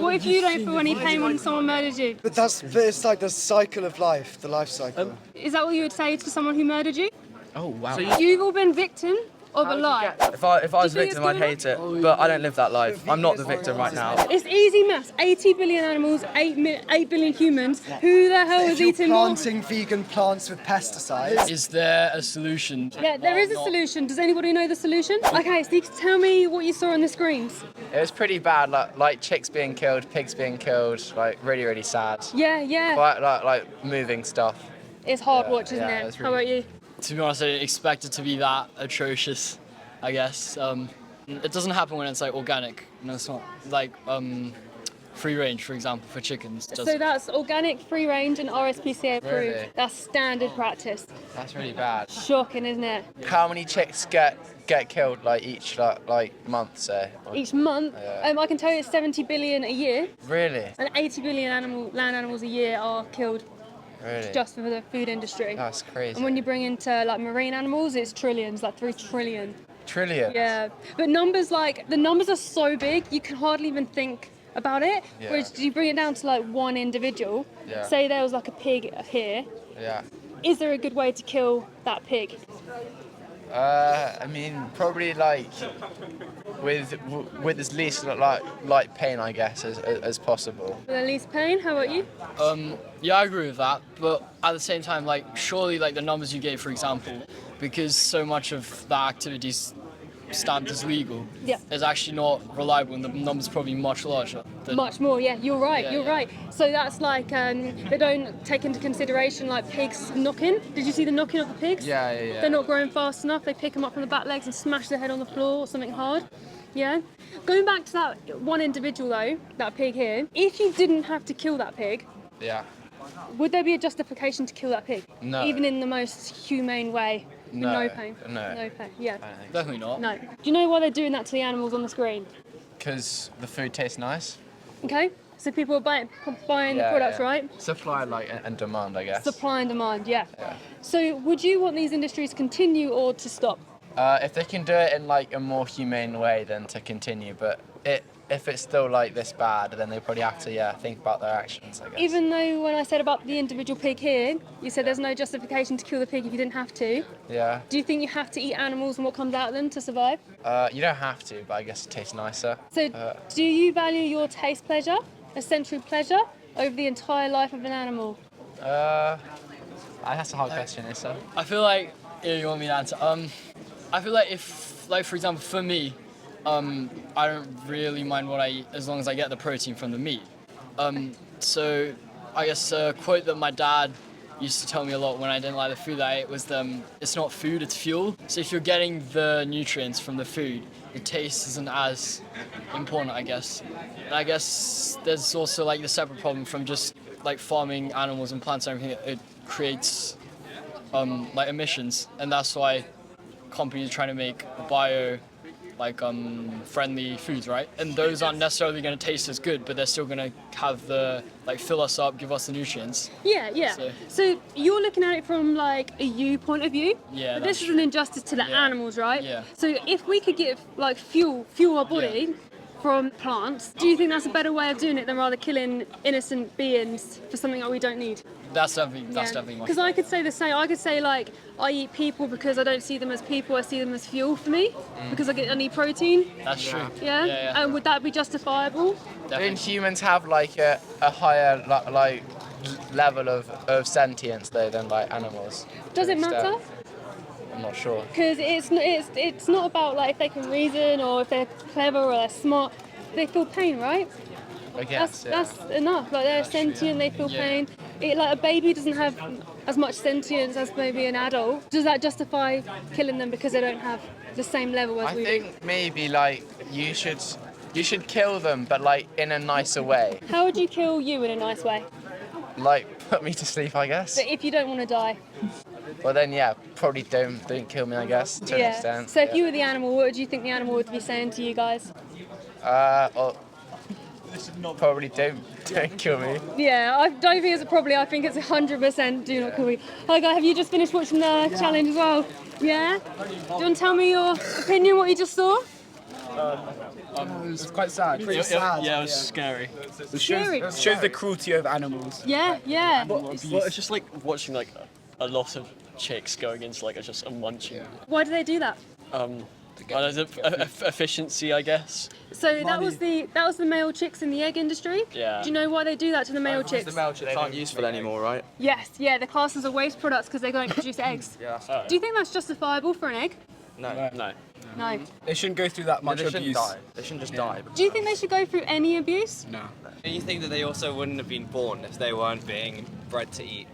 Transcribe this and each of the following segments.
What if you don't feel any pain when someone murders you? But it's like the cycle of life, the life cycle. Is that what you would say to someone who murdered you? Oh wow. You've all been victim of a lie. If I was a think victim, it's I'd hate it, but I don't live that life. I'm not the victim right now. It's easy maths. 80 billion animals, 8 billion humans. Who the hell is If you're eating more? planting vegan plants with pesticides, Is there a solution? Yeah, there is a solution. Does anybody know the solution? Okay, so you can tell me what you saw on the screens. It was pretty bad, like chicks being killed, pigs being killed, like really, really sad. Yeah. Like moving stuff. It's hard watch, isn't yeah, it? it's How about you? To be honest, I didn't expect it to be that atrocious, I guess. It doesn't happen when it's like organic. It's not like free range, for example, for chickens. So that's organic, free range, and RSPCA approved. Really? That's standard practice. That's really bad. Shocking, isn't it? How many chicks get killed like each like month, say? Each month, I can tell you it's 70 billion a year, Really? and 80 billion land animals a year are killed Really? just for the food industry. That's crazy. And when you bring into like marine animals, it's trillions, like 3 trillion. Trillions? Yeah, but the numbers are so big, you can hardly even think about it. Yeah. Whereas you bring it down to like one individual, Yeah. say there was like a pig here, Yeah. is there a good way to kill that pig? I mean, probably like with as least like pain, I guess, as possible. With the least pain, how about you? Yeah, I agree with that. But at the same time, like surely like the numbers you gave, for example, because so much of that activity is stamped as legal, Yeah. is actually not reliable, and the numbers are probably much larger. Much more, yeah, you're right, Yeah, you're yeah. right. So that's like, they don't take into consideration like pigs knocking. Did you see the knocking of the pigs? Yeah, yeah, yeah. They're not growing fast enough, they pick them up from the back legs and smash their head on the floor or something hard. Yeah? Going back to that one individual though, that pig here, if you didn't have to kill that pig, Yeah. would there be a justification to kill that pig? No. Even in the most humane way? With No, no pain? no. No pain, yeah. Definitely not. No. Do you know why they're doing that to the animals on the screen? Because the food tastes nice. Okay? So people are buying the Yeah, products, yeah. right? Supply and demand, I guess. Supply and demand, yeah. So would you want these industries to continue or to stop? If they can do it in like a more humane way, then to continue. But if it's still like this bad, then they probably have to think about their actions, I guess. Even though when I said about the individual pig here, you said there's no justification to kill the pig if you didn't have to. Yeah. Do you think you have to eat animals and what comes out of them to survive? You don't have to, but I guess it tastes nicer. So do you value your taste pleasure, a sensory pleasure, over the entire life of an animal? That's a hard question, Issa. I feel like, you want me to answer? I feel like if, like for example, for me, I don't really mind what I eat as long as I get the protein from the meat. So I guess a quote that my dad used to tell me a lot when I didn't like the food that I ate was, it's not food, it's fuel. So if you're getting the nutrients from the food, the taste isn't as important, I guess. And I guess there's also like the separate problem from just like farming animals and plants and everything. It creates like emissions, and that's why companies are trying to make friendly foods, right? And those aren't necessarily going to taste as good, but they're still going to have the fill us up, give us the nutrients. Yeah. So you're looking at it from like a you point of view. Yeah, But that's this is an injustice to the Yeah. animals, right? Yeah. So if we could get like fuel our body from plants, do you think that's a better way of doing it than rather killing innocent beings for something that we don't need? That's definitely my. Because I could say the same. I could say like I eat people because I don't see them as people. I see them as fuel for me because I need protein. That's true. Yeah. And would that be justifiable? Don't humans have like a higher like level of sentience though than like animals? Does it To an matter? extent? I'm not sure. Because it's not about like if they can reason or if they're clever or they're smart. They feel pain, right? I guess. That's enough. Like they're sentient, they feel pain. Like a baby doesn't have as much sentience as maybe an adult. Does that justify killing them because they don't have the same level as I we do? think maybe like you should kill them, but like in a nicer way. How would you kill you in a nice way? Like put me to sleep, I guess. But if you don't want to die. Well then, probably don't kill me, I guess, to an extent. So if you were the animal, what would you think the animal would be saying to you guys? Well, probably don't kill me. Yeah, I don't think it's a probably. I think it's 100% do not kill me. Hi guys, have you just finished watching the challenge as well? Yeah? Do you want to tell me your opinion, what you just saw? It's quite sad. Yeah, it was scary. Scary. Shows the cruelty of animals. Yeah, yeah. Well, it's just like watching like a lot of chicks going into like just a munching. Why do they do that? Efficiency, I guess. So that was the male chicks in the egg industry. Yeah. Do you know why they do that to the male chicks? The male chicks aren't useful anymore, right? Yes, yeah. They're classed as a waste products because they don't produce eggs. Yeah. Do you think that's justifiable for an egg? No. No. No. They shouldn't go through that much They shouldn't abuse. die. They shouldn't just die. Do you think they should go through any abuse? No. Do you think that they also wouldn't have been born if they weren't being bred to eat?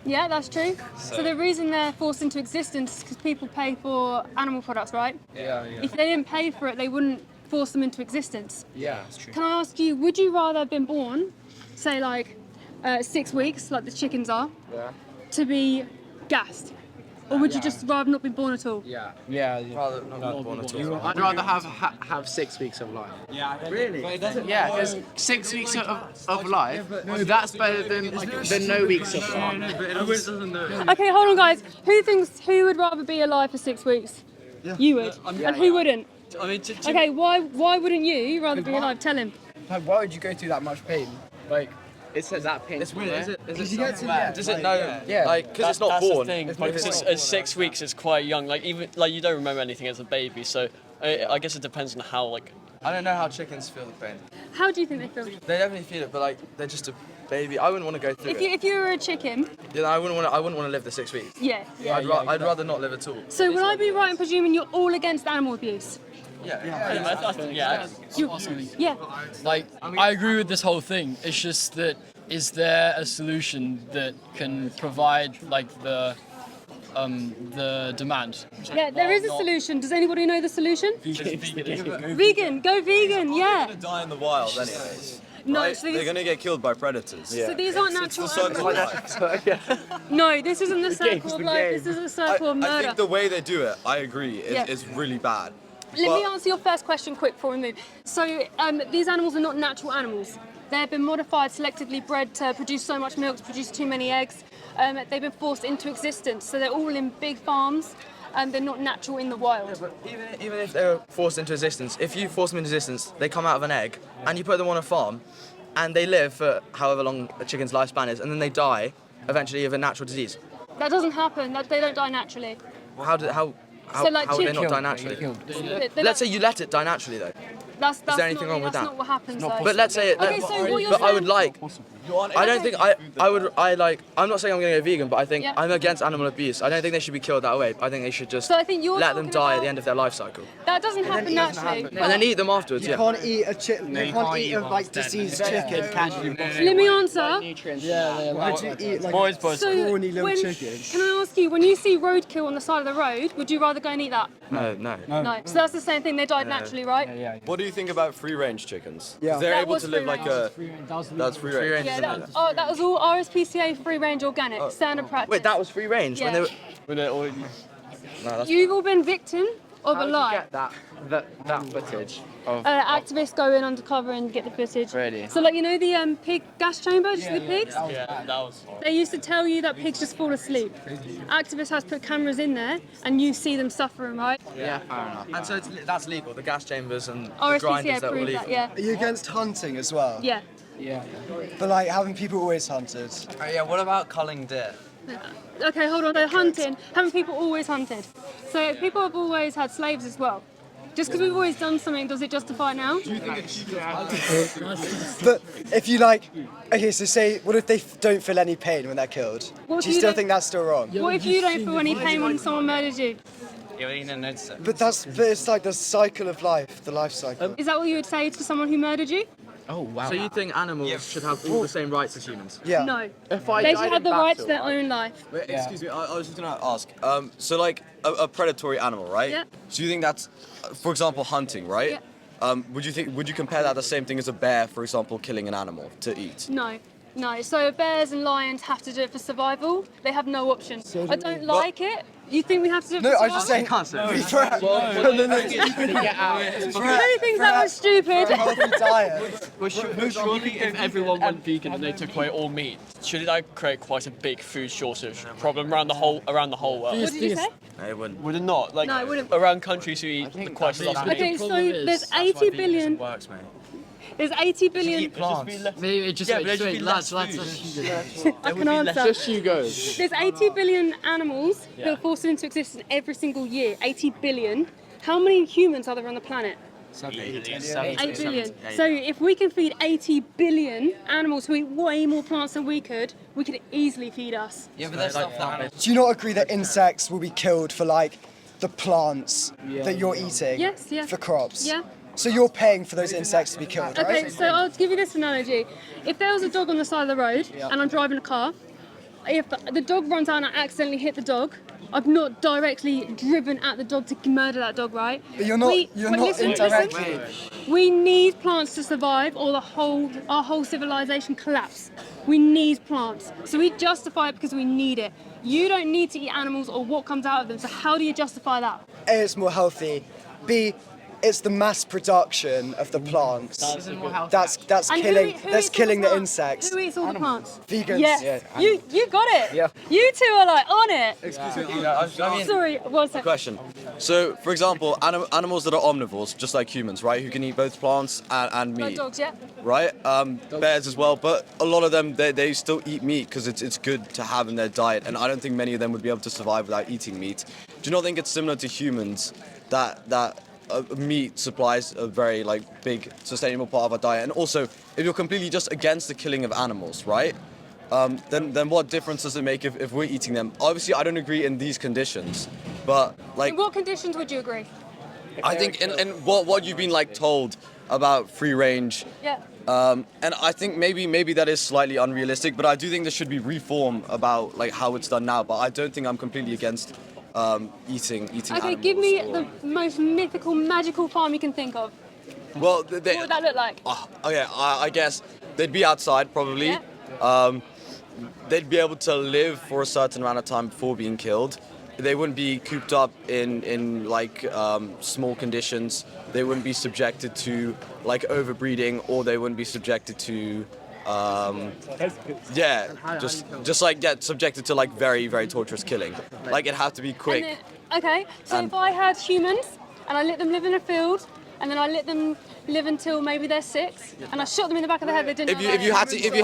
Yeah, that's true. So the reason they're forced into existence is because people pay for animal products, right? Yeah. If they didn't pay for it, they wouldn't force them into existence. Yeah, that's true. Can I ask you, would you rather have been born, say like 6 weeks, like the chickens are, to be gassed? Or would you just rather not be born at all? Yeah. Rather not born at all. I'd rather have 6 weeks of life. Really? Yeah, because 6 weeks of life, that's better than no weeks of life. Okay, hold on guys. Who would rather be alive for 6 weeks? You would. And who wouldn't? I mean, Okay, why wouldn't you rather be alive? Tell him. Like, why would you go through that much pain? Like, It's that pain. It's weird, is it? Because you get to yeah. Does it know? Yeah. Like, because it's not that's born. the thing. Because it's 6 weeks is quite young. Like even like you don't remember anything as a baby, so I guess it depends on how like. I don't know how chickens feel the pain. How do you think they feel? They definitely feel it, but like they're just a baby. I wouldn't want to go through If you were a chicken, Yeah, I wouldn't want to live the 6 weeks. yeah. I'd rather not live at all. So would I be right in presuming you're all against animal abuse? Yeah. Yeah. Like, I agree with this whole thing. It's just that, is there a solution that can provide like the demand? Yeah, there is a solution. Does anybody know the solution? Vegan. Go vegan. Yeah. Die in the wild, anyways. No, Right? so They're these, gonna get killed by predators. so these aren't natural It's the circle animals. of life. No, this isn't the circle of the life. game. This is a circle of I murder. think the way they do it, I agree, Yeah. is really bad. Let me But- answer your first question quick before we move. So these animals are not natural animals. They've been modified, selectively bred to produce so much milk, to produce too many eggs. They've been forced into existence. So they're all in big farms and they're not natural in the wild. But even if they were forced into existence, if you force them into existence, they come out of an egg, and you put them on a farm, and they live for however long a chicken's lifespan is, and then they die eventually of a natural disease. That doesn't happen. They don't die naturally. How would they not chicken- die naturally? They Let's say don't- you let it die naturally though. that's there anything not, wrong with that's that? not what happens. Though. But let's say it. Okay, so what you're but I would saying- like. I don't think I'm not saying I'm going to go vegan, but I think Yeah. I'm against animal abuse. I don't think they should be killed that way. I think they should just So I think you're let them talking die at about- the end of their life cycle, That doesn't happen naturally. and then eat them afterwards. You Yeah. can't eat a chicken. You can't eat a like diseased chicken. Let me answer. Why would you eat like Boys, a So scrawny little when, chicken? can I ask you, when you see roadkill on the side of the road, would you rather go and eat that? No. No. So that's the same thing. They died naturally, right? What do you think about free-range chickens? Yeah. 'Cause they're That able was to live like a. That's free range. range. Yeah. That was all RSPCA free range organic standard practice. Wait, that was free range when Yeah. they were. You've all been victim of a lie. Get that footage of. Activists go in undercover and get the footage. Really? So like you know the pig gas chamber, just the pigs. Yeah, that was. They used to tell you that pigs just fall asleep. Activists has put cameras in there, and you see them suffering, right? Yeah, fair enough. And so that's legal. The gas chambers and the RSPCA grinders that were proved legal. that. Yeah. Are you against hunting as well? Yeah. But like having people always hunted. Yeah. What about culling deer? Okay, hold on. So hunting, haven't people always hunted? So people have always had slaves as well. Just because we've always done something, does it justify it now? But if you like, okay, so say, what if they don't feel any pain when they're killed? What if Do you you still don't- think that's still wrong? What if you don't feel any pain when someone murders you? Yeah, well, you didn't notice it. But it's like the cycle of life, the life cycle. Is that what you would say to someone who murdered you? Oh wow. So you think animals should have all the same rights as humans? Yeah. No. If I They died should have in the right to battle, their own life. Wait, excuse me, I was just gonna ask. So like a predatory animal, right? Yeah. So you think that's, for example, hunting, right? Yeah. Would you compare that the same thing as a bear, for example, killing an animal to eat? No. No, so bears and lions have to do it for survival. They have no option. I don't like it. You think we have to do it No, for I was survival? just saying. Be for Who thinks that was stupid? healthy diet. Well, surely if everyone went vegan and they took away all meat, surely that would create quite a big food shortage problem around the whole world. What did you say? No, it wouldn't. Would it not? Like No, it wouldn't. around countries who eat quite a lot of meat. Okay, so there's 80 billion. Works, mate. There's 80 billion. Maybe it just Yeah, but wait, there'd wait, be lads, less food. I can answer. Just you go. There's 80 billion animals that are forced into existence every single year. 80 billion. How many humans are there on the planet? 8 billion. So if we can feed 80 billion animals who eat way more plants than we could easily feed us. Yeah, but there's stuff that. Do you not agree that insects will be killed for like the plants that you're eating? Yes, yeah. For crops? Yeah. So you're paying for those insects to be killed, right? Okay, so I'll give you this analogy. If there was a dog on the side of the road and I'm driving a car, if the dog runs out and I accidentally hit the dog, I've not directly driven at the dog to murder that dog, right? But you're not indirectly. We need plants to survive or our whole civilization collapse. We need plants. So we justify it because we need it. You don't need to eat animals or what comes out of them, so how do you justify that? A, it's more healthy. B, it's the mass production of the plants. That's And killing. who That's eats all killing the plants? insects. Who eats all the plants? Vegans. Yes. You got it. Yeah. You two are like on it. I mean, Sorry, one second. question. So, for example, animals that are omnivores, just like humans, right, who can eat both plants and Like meat, dogs, yeah. right? Bears as well, but a lot of them, they still eat meat because it's good to have in their diet, and I don't think many of them would be able to survive without eating meat. Do you not think it's similar to humans that meat supplies a very big sustainable part of our diet? And also, if you're completely just against the killing of animals, right? Then what difference does it make if we're eating them? Obviously, I don't agree in these conditions, but In what conditions would you agree? I think in what you've been told about free range, Yeah. and I think maybe that is slightly unrealistic, but I do think there should be reform about how it's done now. But I don't think I'm completely against eating Okay, animals. give me or- the most mythical, magical farm you can think of. Well, What would that look like? okay, I guess they'd be outside probably. Yeah. They'd be able to live for a certain amount of time before being killed. They wouldn't be cooped up in small conditions. They wouldn't be subjected to overbreeding, or they wouldn't be subjected to subjected to very, very torturous killing. It'd have to be quick. And okay, so if I had humans and I let them live in a field, and then I let them live until maybe they're 6, and I shot them in the back of the head, they didn't. If you had to if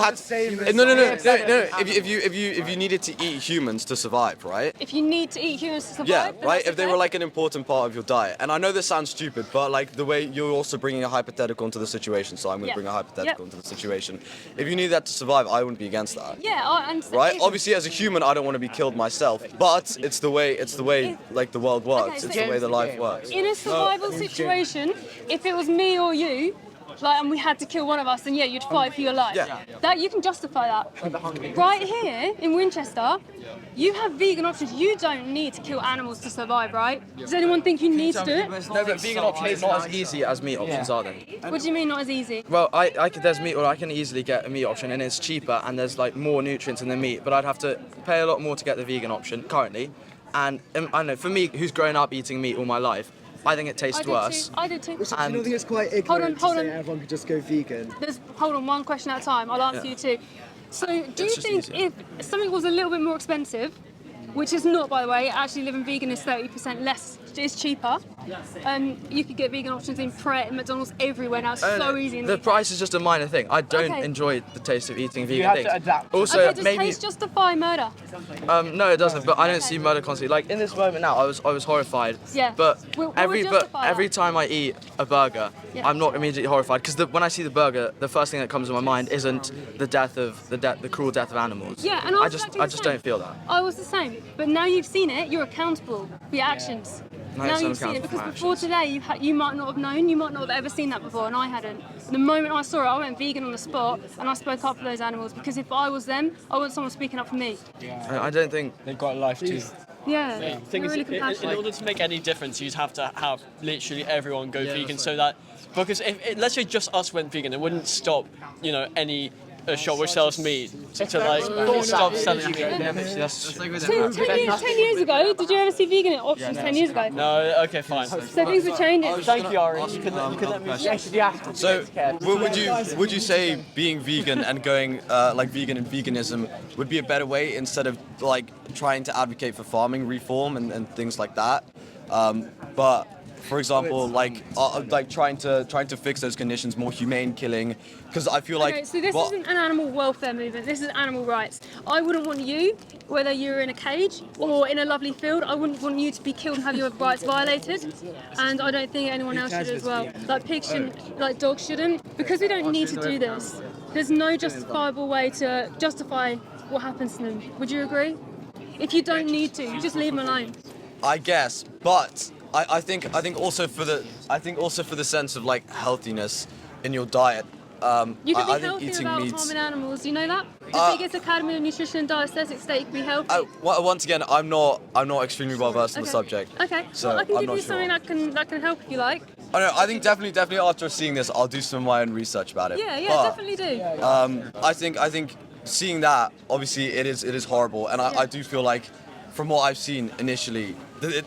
you needed to eat humans to survive, right? If you need to eat humans to survive. Yeah, then right. that's If they okay. were an important part of your diet, and I know this sounds stupid, but the way you're also bringing a hypothetical into the situation, so I'm going to Yeah. bring a hypothetical Yep. into the situation. If you need that to survive, I wouldn't be against that. Yeah, I understand. Right. Obviously, as a human, I don't want to be killed myself, but it's the way the world works. so It's the way the life works. In a survival situation, if it was me or you, and we had to kill one of us, then yeah, you'd fight for your life. Yeah. That you can justify that. Right here in Winchester, you have vegan options. You don't need to kill animals to survive, right? Does anyone think you need to do it? No, but vegan options are not as easy as meat options, are they? What do you mean not as easy? Well, there's meat, or I can easily get a meat option, and it's cheaper, and there's more nutrients in the meat. But I'd have to pay a lot more to get the vegan option currently. And I don't know, for me, who's grown up eating meat all my life, I think it tastes worse. I do too. Do you not think it's quite ignorant hold to on. say everyone could just go vegan? Hold on, one question at a time. I'll answer you too. So, do you just think easier. if something was a little bit more expensive, which is not, by the way, actually living vegan is 30% less, it's cheaper. You could get vegan options in Pret and McDonald's everywhere now. It's so easy. In The price is just a minor thing. I don't Okay. enjoy the taste of eating vegan have things. to adapt. Also, Okay, does maybe taste justify murder? no, it doesn't. But I don't see murder constantly. In this moment now, I was horrified. Yeah. But What would justify every that? time I eat a burger, Yeah. I'm not immediately horrified because when I see the burger, the first thing that comes to my mind isn't the cruel death of animals. Yeah, and I was exactly I the just same. don't feel that. I was the same. But now you've seen it, you're accountable for your actions. No, Now it's you've seen it unaccountable for because my before actions. today you might not have known, you might not have ever seen that before, and I hadn't. The moment I saw it, I went vegan on the spot, and I spoke up for those animals because if I was them, I want someone speaking up for me. I don't think. They've got a life too. Yeah, The thing you're is, really in compassionate. order to make any difference, you'd have to have literally everyone go vegan, so that because if let's say just us went vegan, it wouldn't stop any a shop which sells meat to like stop selling meat. 10 years ago, did you ever see vegan options 10 years ago? No, okay, fine. So things were changing. Thank you, Ari. You could let me So, would you say being vegan and going like vegan and veganism would be a better way instead of like trying to advocate for farming reform and things like that? But for example, like trying to fix those conditions, more humane killing, because I feel like. Okay, so this isn't an animal welfare movement. This is animal rights. I wouldn't want you, whether you're in a cage or in a lovely field, I wouldn't want you to be killed and have your rights violated. And I don't think anyone else should as well. Like pigs shouldn't, like dogs shouldn't, because we don't need to do this. There's no justifiable way to justify what happens to them. Would you agree? If you don't need to, just leave them alone. I guess, but I think also for the sense of like healthiness in your diet. You can be I think healthy eating without meat. harming animals. You know that? The biggest Academy of Nutrition and Dietetics state you can be healthy. Once again, I'm not extremely well versed in the subject. Okay. So Well, I can I'm give not you sure. something that can help if you like. I know. I think definitely after seeing this, I'll do some of my own research about it. Yeah, But, definitely do. I think seeing that, obviously it is horrible, and I do feel like, from what I've seen initially,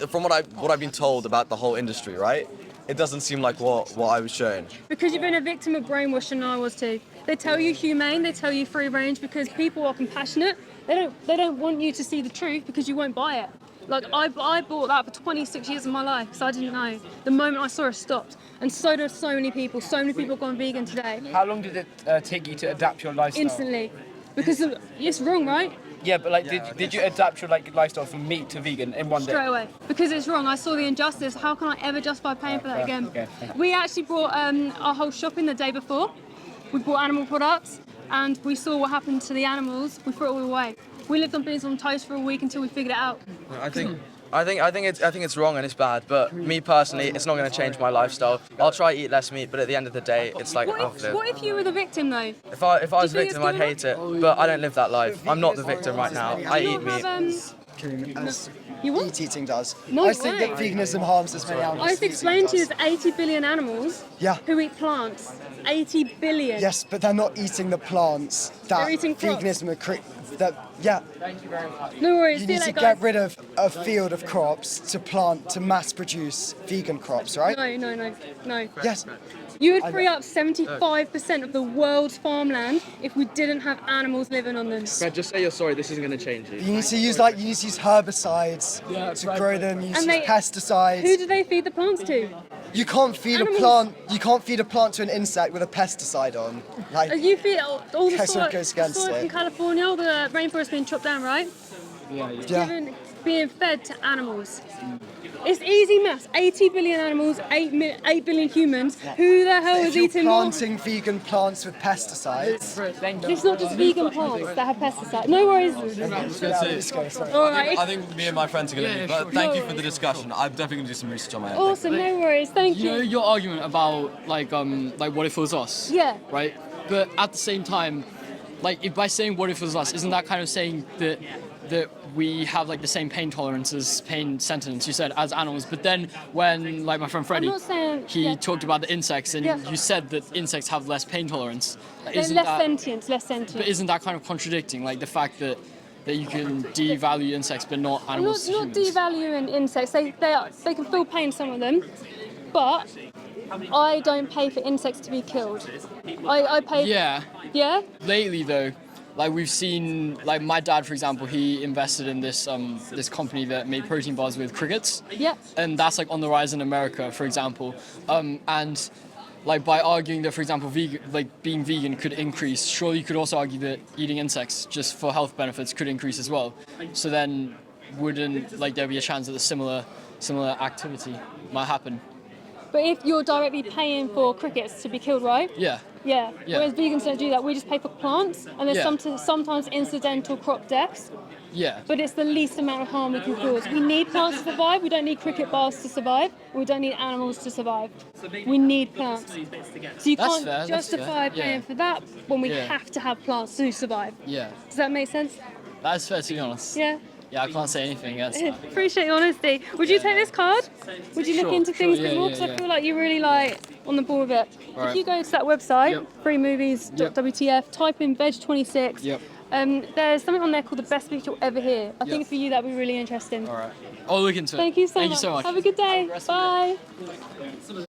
from what I've been told about the whole industry, right? It doesn't seem like what I was shown. Because you've been a victim of brainwashing, and I was too. They tell you humane, they tell you free range because people are compassionate. They don't want you to see the truth because you won't buy it. Like I bought that for 26 years of my life, so I didn't know. The moment I saw it stopped, and so do so many people. So many people have gone vegan today. How long did it take you to adapt your lifestyle? Instantly, because it's wrong, right? Yeah, but like, did you adapt your like lifestyle from meat to vegan in one day? Straight away, because it's wrong. I saw the injustice. How can I ever justify paying for that again? Okay. We actually brought our whole shopping the day before. We bought animal products, and we saw what happened to the animals. We threw it all away. We lived on beans on toast for a week until we figured it out. I think it's wrong and it's bad. But me personally, it's not going to change my lifestyle. I'll try to eat less meat, but at the end of the day, it's like What if you were the victim though? If I was Do you a think victim, it's I'd hate it. But I don't live that life. I'm not the victim right now. I Do you eat not meat. have, As you what? meat eating does. No I think that way. veganism harms as many animals. I've explained to you there's 80 billion animals Yeah. who eat plants. 80 billion. Yes, but they're not eating the plants that They're eating crops. veganism yeah. No worries. You See need you to later, get guys. rid of a field of crops to mass produce vegan crops, right? No. Yes. You would free up 75% of the world's farmland if we didn't have animals living on them. Fred, just say you're sorry. This isn't going to change you. You need to use herbicides to grow them. You use And pesticides. Who do they feed the plants to? You can't feed Animals. a plant. You can't feed a plant to an insect with a pesticide on. Like, You feed all the Okay, so soil, it goes against soil it. from California, all the rainforest being chopped down, right? yeah. Being fed to animals. It's easy maths. 80 billion animals, 8 billion humans. Who the hell If is you're eating more? planting vegan plants with pesticides, It's not just vegan plants that have pesticides. No worries. All right. I think me and my friends are going to leave, but thank you for the discussion. I'm definitely going to do some research on my own. Awesome. No worries. Thank You know you. your argument about like what if it was us? Yeah. Right. But at the same time, like if by saying what if it was us, isn't that kind of saying that we have like the same pain tolerances, pain sentence you said as animals? But then when like my friend Freddie, not saying- he yeah. talked about the insects and Yeah. you said that insects have less pain tolerance. They're Isn't less that, sentient. Less sentient. but isn't that kind of contradicting? Like the fact that you can devalue insects but not animals. Not to humans? devaluing insects. They can feel pain, some of them, but I don't pay for insects to be killed. I pay. Yeah. Yeah. Lately though, like we've seen, like my dad, for example, he invested in this this company that made protein bars with crickets. Yeah. And that's like on the rise in America, for example. And like by arguing that, for example, being vegan could increase, surely you could also argue that eating insects just for health benefits could increase as well. So then wouldn't like there be a chance that a similar activity might happen? But if you're directly paying for crickets to be killed, right? Yeah. Yeah. Yeah. Whereas vegans don't do that. We just pay for plants, and there's Yeah. sometimes incidental crop deaths. Yeah. But it's the least amount of harm we can cause. We need plants to survive. We don't need cricket bars to survive. We don't need animals to survive. We need plants. So you That's can't fair, that's justify fair, yeah. paying for that when we Yeah. have to have plants to survive. Yeah. Does that make sense? That's fair to be honest. Yeah. Yeah, I can't say anything. That's Appreciate your honesty. Would you take this card? Would you look Sure, into things a sure, bit more? yeah, Because yeah. I feel like you're really like on the ball with it. Alright. If you go to that website, Yep. freemovies.wtf, type in veg26. Yep. There's something on there called the best speech you'll ever hear. I think Yep. for you that'd be really interesting. All right. I'll look into it. Thank you so Thank much. you so much. Have a good day. Have a rest of the day. Bye.